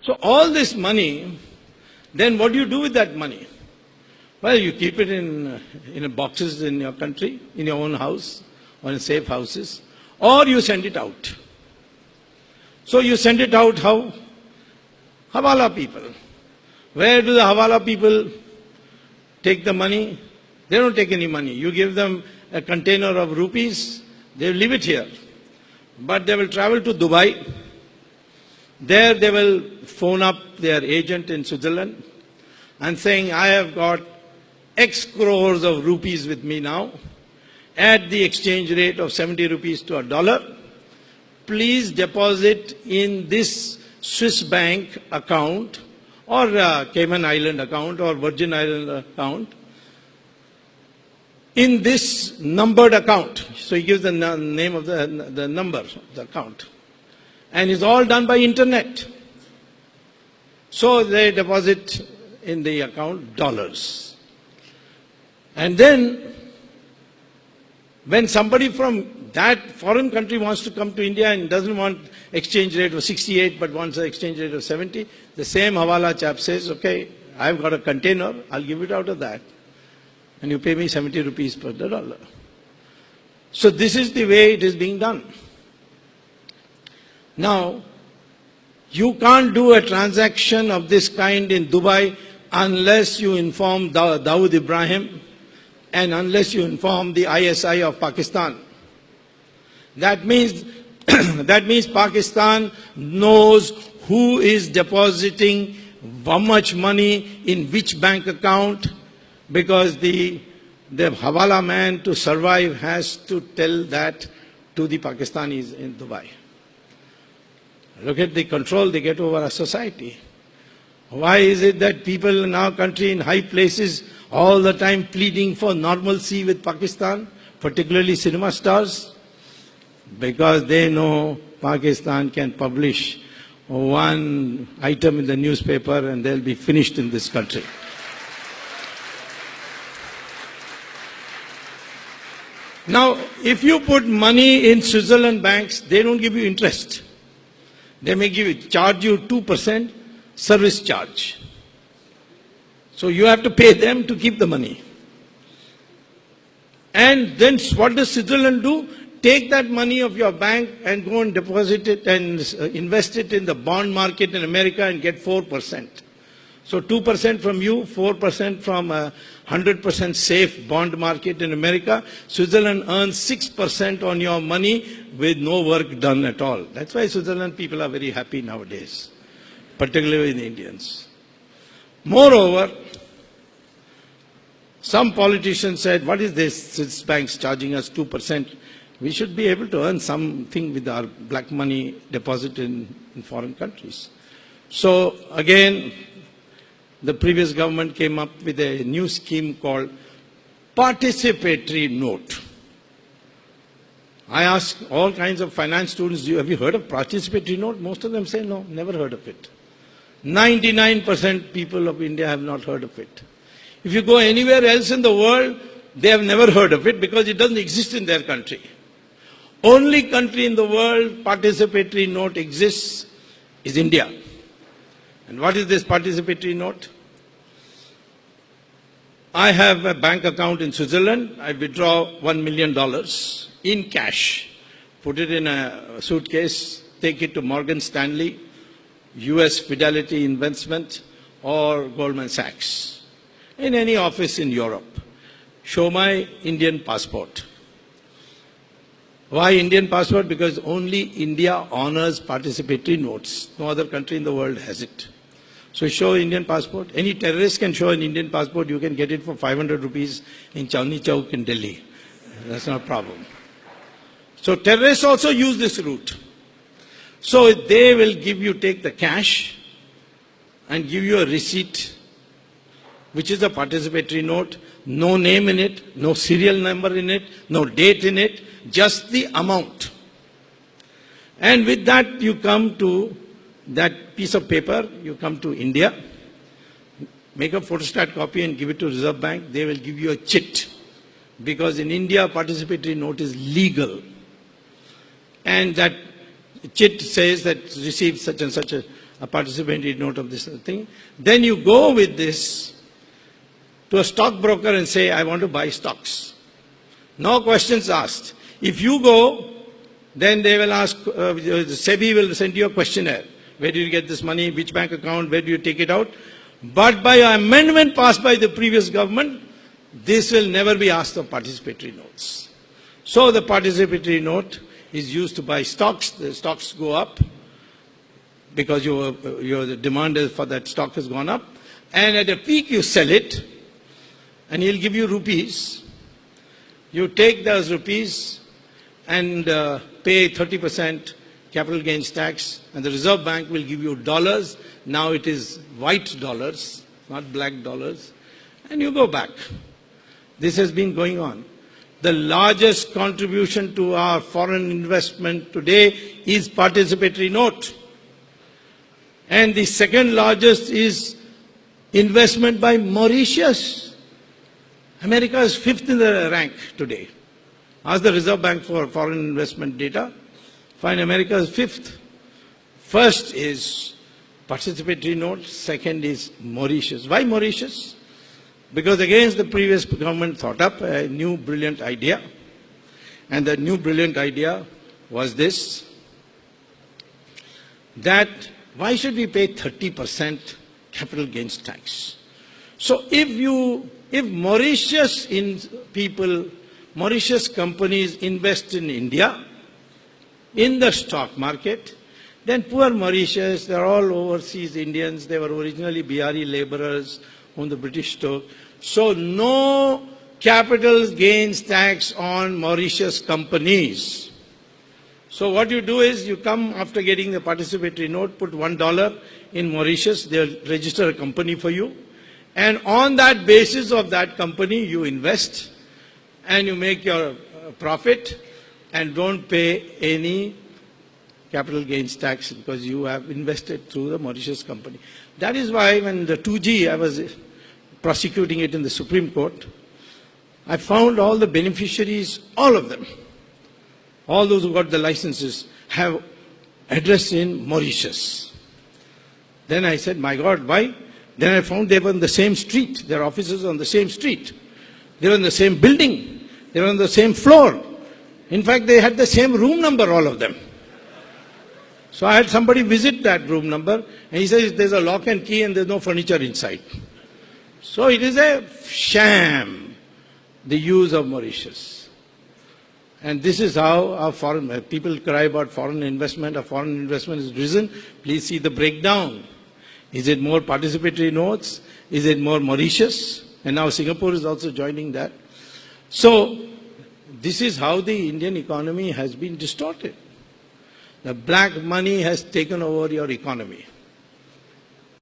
So all this money, then what do you do with that money? Well, you keep it in boxes in your country, in your own house, or in safe houses, or you send it out. So you send it out how? Hawala people. Where do the Hawala people take the money? They don't take any money. You give them a container of rupees, they will leave it here. But they will travel to Dubai. There they will phone up their agent in Switzerland and saying, I have got X crores of rupees with me now at the exchange rate of 70 rupees to a dollar. Please deposit in this Swiss bank account or Cayman Island account or Virgin Island account in this numbered account. So he gives the name of the number of the account. And it's all done by internet. So they deposit in the account dollars. And then when somebody from that foreign country wants to come to India and doesn't want exchange rate of 68 but wants an exchange rate of 70, the same Hawala chap says, okay, I've got a container, I'll give it out of that. And you pay me 70 rupees per dollar. So this is the way it is being done. Now, you can't do a transaction of this kind in Dubai unless you inform Dawood Ibrahim and unless you inform the ISI of Pakistan. That means Pakistan knows who is depositing how much money in which bank account, because the Hawala man to survive has to tell that to the Pakistanis in Dubai. Look at the control they get over our society. Why is it that people in our country in high places all the time pleading for normalcy with Pakistan, particularly cinema stars? Because they know Pakistan can publish one item in the newspaper and they'll be finished in this country. Now, if you put money in Switzerland banks, they don't give you interest. They may charge you 2% service charge. So you have to pay them to keep the money. And then what does Switzerland do? Take that money of your bank and go and deposit it and invest it in the bond market in America and get 4%. So 2% from you, 4% from a 100% safe bond market in America. Switzerland earns 6% on your money with no work done at all. That's why Switzerland people are very happy nowadays, particularly the Indians. Moreover, some politicians said, what is this Swiss banks charging us 2%? We should be able to earn something with our black money deposited in foreign countries. So again, the previous government came up with a new scheme called participatory note. I asked all kinds of finance students, have you heard of participatory note? Most of them say no, never heard of it. 99% people of India have not heard of it. If you go anywhere else in the world, they have never heard of it because it doesn't exist in their country. Only country in the world participatory note exists is India. And what is this participatory note? I have a bank account in Switzerland. I withdraw $1 million in cash, put it in a suitcase, take it to Morgan Stanley, US Fidelity Investment, or Goldman Sachs, in any office in Europe. Show my Indian passport. Why Indian passport? Because only India honors participatory notes. No other country in the world has it. So show Indian passport. Any terrorist can show an Indian passport. You can get it for 500 rupees in Chandni Chowk in Delhi. That's not a problem. So terrorists also use this route. So they will give you, take the cash and give you a receipt, which is a participatory note. No name in it, no serial number in it, no date in it, just the amount. And with that you come to that piece of paper, you come to India, make a photostat copy and give it to Reserve Bank. They will give you a chit. Because in India, participatory note is legal. And that chit says that received such and such a a participatory note of this thing. Then you go with this to a stockbroker and say, I want to buy stocks. No questions asked. If you go, then they will ask, SEBI will send you a questionnaire. Where did you get this money? Which bank account? Where do you take it out? But by an amendment passed by the previous government, this will never be asked of participatory notes. So the participatory note is used to buy stocks. The stocks go up because the demand for that stock has gone up. And at a peak you sell it and he'll give you rupees. You take those rupees and pay 30% capital gains tax, and the Reserve Bank will give you dollars. Now it is white dollars, not black dollars, and you go back. This has been going on. The largest contribution to our foreign investment today is participatory note. And the second largest is investment by Mauritius. America is 5th in the rank today. Ask the Reserve Bank for foreign investment data. Find America is 5th. First is participatory note. Second is Mauritius. Why Mauritius? Because against the previous government thought up a new brilliant idea. And the new brilliant idea was this, that why should we pay 30% capital gains tax? So if Mauritius companies invest in India, in the stock market, then poor Mauritius, they're all overseas Indians, they were originally Bihari laborers whom the British took. So no capital gains tax on Mauritius companies. So what you do is you come after getting the participatory note, put $1 in Mauritius, they'll register a company for you. And on that basis of that company, you invest and you make your profit and don't pay any capital gains tax because you have invested through the Mauritius company. That is why when the 2G, I was prosecuting it in the Supreme Court, I found all the beneficiaries, all of them, all those who got the licenses, have address in Mauritius. Then I said, my God, why? Then I found they were on the same street. Their offices on the same street. They were in the same building. They were on the same floor. In fact, they had the same room number, all of them. So I had somebody visit that room number, and he says there's a lock and key and there's no furniture inside. So it is a sham, the use of Mauritius. And this is how our people cry about foreign investment. Our foreign investment has risen. Please see the breakdown. Is it more participatory notes? Is it more Mauritius? And now Singapore is also joining that. So this is how the Indian economy has been distorted. The black money has taken over your economy.